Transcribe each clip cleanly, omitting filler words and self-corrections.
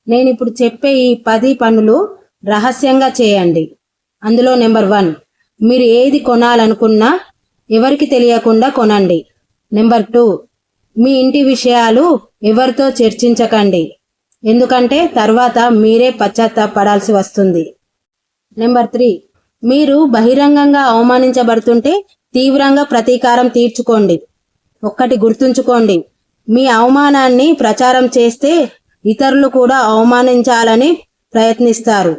నేను ఇప్పుడు చెప్పే ఈ 10 పనులు రహస్యంగా చేయండి. అందులో నెంబర్ 1, మీరు ఏది కొనాలనుకున్నా ఎవరికి తెలియకుండా కొనండి. నెంబర్ 2, మీ ఇంటి విషయాలు ఎవరితో చర్చించకండి, ఎందుకంటే తర్వాత మీరే పశ్చాత్తాపడాల్సి వస్తుంది. నెంబర్ 3, మీరు బహిరంగంగా అవమానించబడుతుంటే తీవ్రంగా ప్రతీకారం తీర్చుకోండి. ఒక్కటి గుర్తుంచుకోండి, మీ అవమానాన్ని ప్రచారం చేస్తే ఇతరులు కూడా అవమానించాలని ప్రయత్నిస్తారు.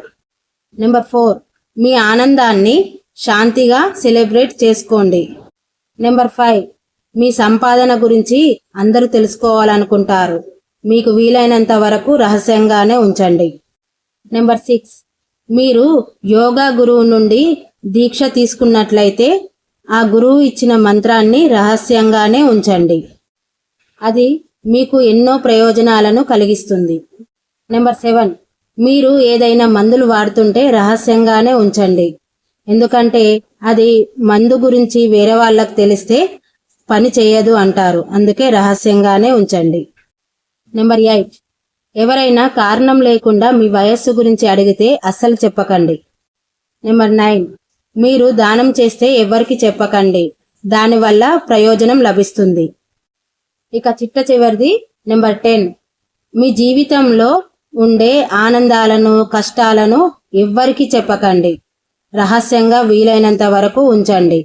నెంబర్ 4, మీ ఆనందాన్ని శాంతిగా సెలబ్రేట్ చేసుకోండి. నెంబర్ 5, మీ సంపాదన గురించి అందరూ తెలుసుకోవాలనుకుంటారు. మీకు వీలైనంత వరకు రహస్యంగానే ఉంచండి. నెంబర్ 6, మీరు యోగా గురువు నుండి దీక్ష తీసుకున్నట్లయితే ఆ గురువు ఇచ్చిన మంత్రాన్ని రహస్యంగానే ఉంచండి. అది మీకు ఎన్నో ప్రయోజనాలను కలిగిస్తుంది. నెంబర్ 7, మీరు ఏదైనా మందులు వాడుతుంటే రహస్యంగానే ఉంచండి, ఎందుకంటే అది మందు గురించి వేరే వాళ్ళకి తెలిస్తే పని చేయదు అంటారు. అందుకే రహస్యంగానే ఉంచండి. నెంబర్ 8, ఎవరైనా కారణం లేకుండా మీ వయస్సు గురించి అడిగితే అస్సలు చెప్పకండి. నెంబర్ 9, మీరు దానం చేస్తే ఎవరికి చెప్పకండి, దానివల్ల ప్రయోజనం లభిస్తుంది. ఇక చిట్ట చివరిది నెంబర్ 10, మీ జీవితంలో ఉండే ఆనందాలను కష్టాలను ఎవ్వరికి చెప్పకండి, రహస్యంగా వీలైనంత వరకు ఉంచండి.